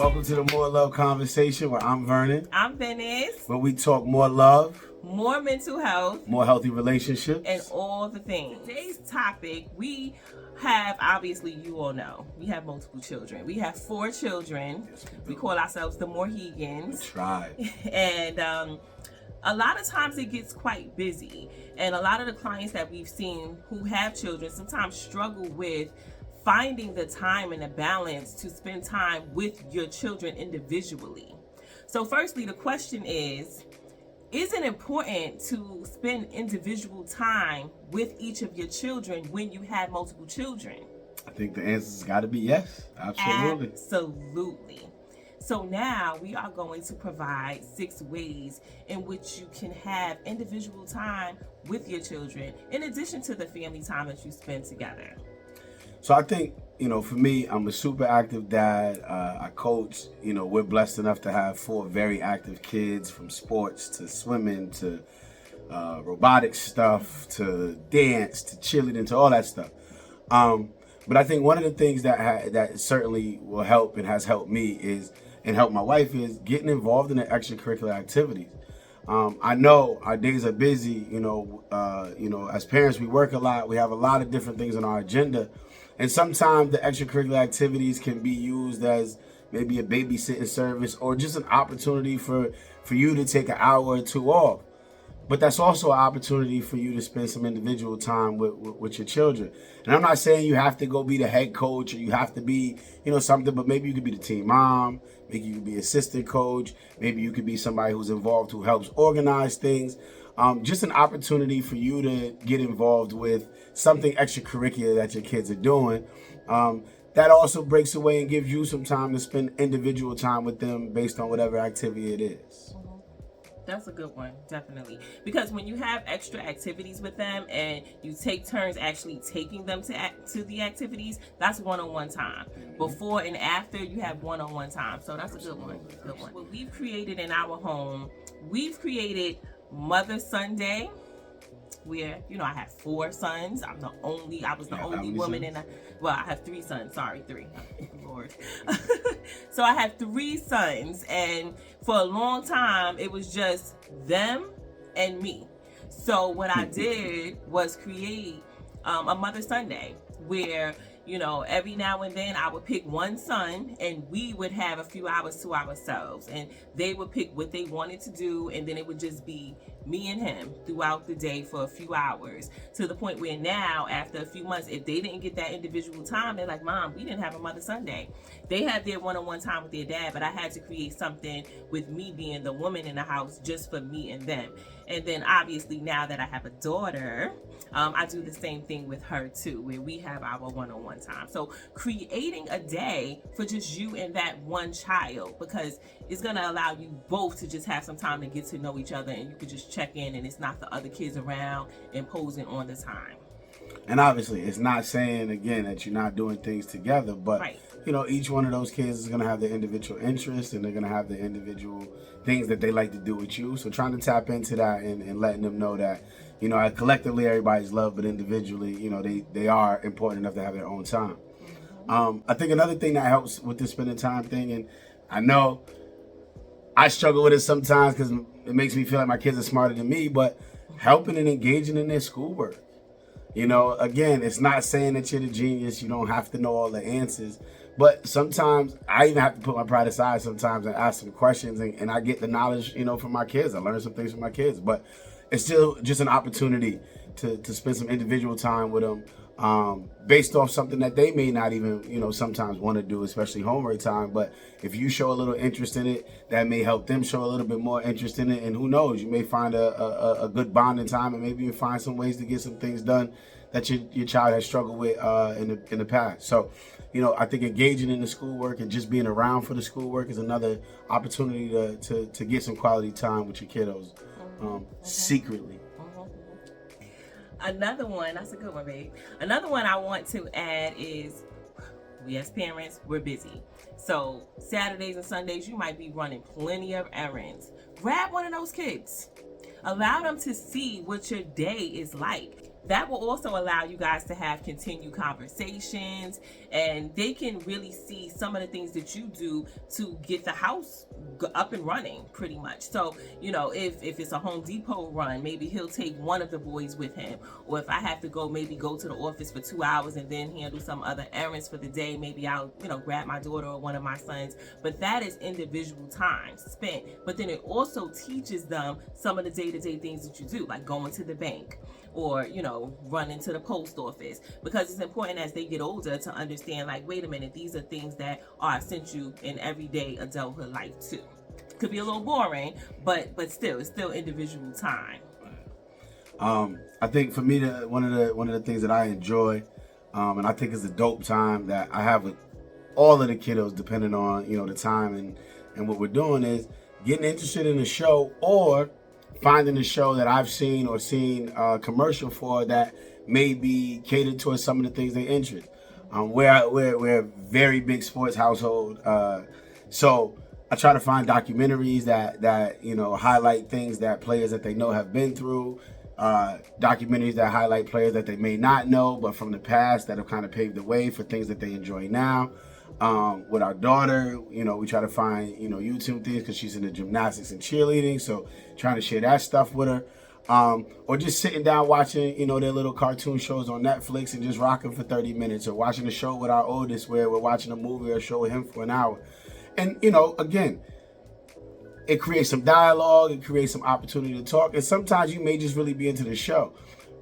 Welcome to the More Love Conversation where I'm Vernon. I'm Venice. Where we talk more love, more mental health, more healthy relationships, and all the things. Today's topic, we have, obviously you all know, we have multiple children. We have 4 children. Yes, we call ourselves the Mohegans. Try. And a lot of times it gets quite busy. And a lot of the clients that we've seen who have children sometimes struggle with finding the time and the balance to spend time with your children individually. So firstly, the question is it important to spend individual time with each of your children when you have multiple children? I think the answer's got to be yes. Absolutely. Absolutely. So now we are going to provide 6 ways in which you can have individual time with your children in addition to the family time that you spend together. So I think, for me, I'm a super active dad. I coach. We're blessed enough to have 4 very active kids, from sports to swimming to robotics stuff to dance to cheerleading to all that stuff. But I think one of the things that certainly will help and has helped me and help my wife is getting involved in the extracurricular activities. I know our days are busy. As parents, we work a lot. We have a lot of different things on our agenda. And sometimes the extracurricular activities can be used as maybe a babysitting service or just an opportunity for you to take an hour or 2 off. But that's also an opportunity for you to spend some individual time with your children. And I'm not saying you have to go be the head coach or you have to be, something, but maybe you could be the team mom, maybe you could be assistant coach, maybe you could be somebody who's involved who helps organize things. Just an opportunity for you to get involved with something extracurricular that your kids are doing. That also breaks away and gives you some time to spend individual time with them based on whatever activity it is. That's a good one, definitely. Because when you have extra activities with them and you take turns actually taking them to the activities, that's one-on-one time. Before and after, you have one-on-one time. So that's a good one. What we've created in our home, we've created Mother Sunday, where I have 4 sons. I was the only woman in I have 3 sons. Sorry, 3. Lord. So I have 3 sons, and for a long time it was just them and me. So what I did was create a Mother Sunday where every now and then I would pick one son and we would have a few hours to ourselves, and they would pick what they wanted to do, and then it would just be me and him throughout the day for a few hours, to the point where now, after a few months, if they didn't get that individual time, they're like, Mom, we didn't have a Mother Sunday. They had their one-on-one time with their dad, but I had to create something with me being the woman in the house just for me and them. And then obviously now that I have a daughter, I do the same thing with her too, where we have our one-on-one time. So creating a day for just you and that one child, because it's going to allow you both to just have some time to get to know each other, and you could just check in, and it's not the other kids around imposing on the time. And obviously, it's not saying, again, that you're not doing things together, but, right. Each one of those kids is going to have their individual interests, and they're going to have their individual things that they like to do with you. So trying to tap into that and letting them know that, collectively everybody's loved, but individually, they are important enough to have their own time. I think another thing that helps with the spending time thing, and I know I struggle with it sometimes because it makes me feel like my kids are smarter than me, but helping and engaging in their schoolwork. Again, it's not saying that you're the genius. You don't have to know all the answers. But sometimes I even have to put my pride aside sometimes and ask some questions, and I get the knowledge, from my kids. I learn some things from my kids. But it's still just an opportunity to spend some individual time with them based off something that they may not even, sometimes want to do, especially homework time. But if you show a little interest in it, that may help them show a little bit more interest in it. And who knows, you may find a good bonding time, and maybe you find some ways to get some things done that your child has struggled with in the past. So, I think engaging in the schoolwork and just being around for the schoolwork is another opportunity to get some quality time with your kiddos secretly. Another one, that's a good one, babe. Another one I want to add is, we as parents, we're busy. So Saturdays and Sundays, you might be running plenty of errands. Grab one of those kids. Allow them to see what your day is like. that will also allow you guys to have continued conversations, and they can really see some of the things that you do to get the house up and running pretty much. So, you know, if it's a Home Depot run, maybe he'll take one of the boys with him. Or if I have to go, maybe go to the office for 2 hours and then handle some other errands for the day, maybe I'll, you know, grab my daughter or one of my sons. But that is individual time spent. But then it also teaches them some of the day-to-day things that you do, like going to the bank or, you know, running to the post office, because it's important as they get older to understand, like, wait a minute, these are things that are essential in everyday adulthood life too. Could be a little boring, but still, it's still individual time. I think for me, one of the things that I enjoy, and I think is a dope time that I have with all of the kiddos, depending on, you know, the time and what we're doing, is getting interested in a show or finding a show that I've seen or seen a commercial for that may be catered towards some of the things they interest. We're a very big sports household, so I try to find documentaries that you know, highlight things that players that they know have been through, documentaries that highlight players that they may not know but from the past that have kind of paved the way for things that they enjoy now. With our daughter, you know, we try to find, you know, YouTube things because she's into gymnastics and cheerleading, so trying to share that stuff with her. Or just sitting down watching, you know, their little cartoon shows on Netflix and just rocking for 30 minutes, or watching a show with our oldest where we're watching a movie or a show with him for an hour. And, you know, again, it creates some dialogue, it creates some opportunity to talk, and sometimes you may just really be into the show,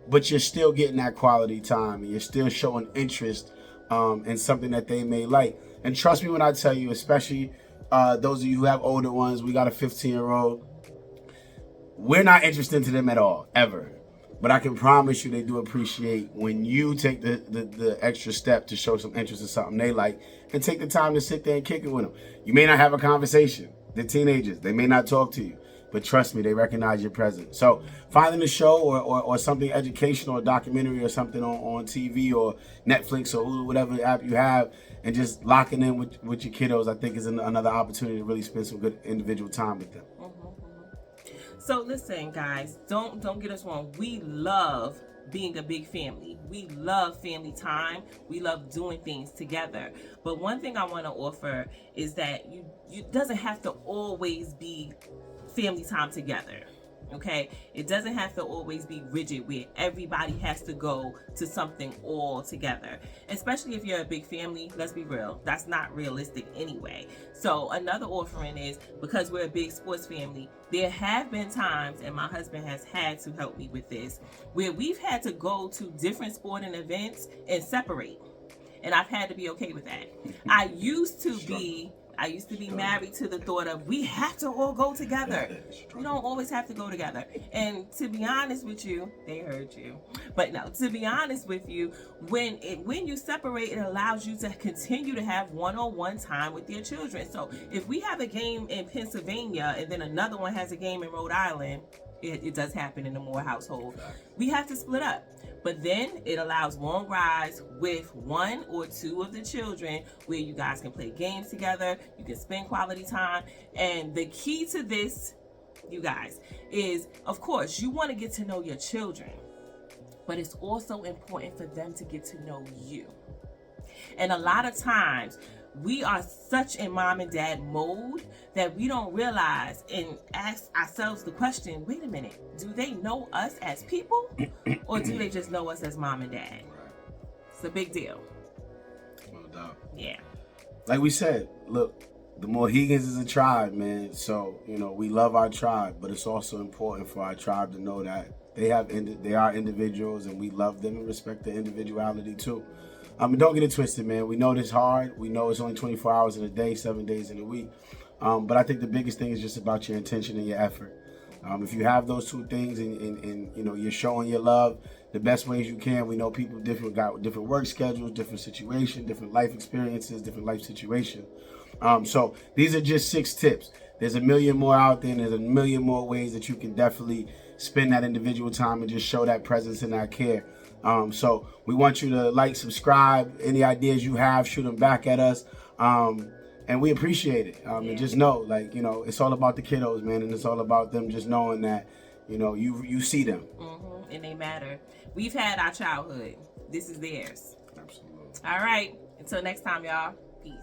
but you're still getting that quality time, and you're still showing interest in something that they may like. And trust me when I tell you, especially those of you who have older ones, we got a 15-year-old, we're not interested in them at all, ever. But I can promise you they do appreciate when you take the extra step to show some interest in something they like and take the time to sit there and kick it with them. You may not have a conversation. They're teenagers. They may not talk to you. But trust me, they recognize your presence. So finding a show or something educational, a documentary or something on TV or Netflix or Hulu, whatever app you have, and just locking in with your kiddos, I think is another opportunity to really spend some good individual time with them. So listen, guys, don't get us wrong. We love being a big family. We love family time. We love doing things together. But one thing I want to offer is that you doesn't have to always be family time together. Okay, it doesn't have to always be rigid where everybody has to go to something all together, especially if you're a big family. Let's be real, that's not realistic anyway. So another offering is, because we're a big sports family, there have been times, and my husband has had to help me with this, where we've had to go to different sporting events and separate, and I've had to be okay with that. I used to be married to the thought of, we have to all go together. We don't always have to go together. And to be honest with you, they heard you. But no, to be honest with you, when you separate, it allows you to continue to have one-on-one time with your children. So if we have a game in Pennsylvania and then another one has a game in Rhode Island, it does happen in the Moore household, we have to split up. But then it allows long rides with one or two of the children where you guys can play games together, you can spend quality time. And the key to this, you guys, is, of course, you want to get to know your children, but it's also important for them to get to know you. And a lot of times, we are such in mom and dad mode that we don't realize and ask ourselves the question, wait a minute, do they know us as people or do they just know us as mom and dad? It's a big deal. No doubt. Yeah. Like we said, look, the Mohegans is a tribe, man. So, you know, we love our tribe, but it's also important for our tribe to know that they are individuals and we love them and respect their individuality too. Don't get it twisted, man. We know this hard. We know it's only 24 hours in a day, 7 days in a week. But I think the biggest thing is just about your intention and your effort. If you have those two things and you know, you're showing your love the best ways you can. We know people got different work schedules, different situations, different life experiences, different life situations. So these are just 6 tips. There's a million more out there, and there's a million more ways that you can definitely spend that individual time and just show that presence and that care. So we want you to like, subscribe. Any ideas you have, shoot them back at us. And we appreciate it. And just know, like, you know, it's all about the kiddos, man. And it's all about them just knowing that, You know, you see them. And they matter. We've had our childhood. This is theirs. Absolutely. All right. Until next time, y'all. Peace.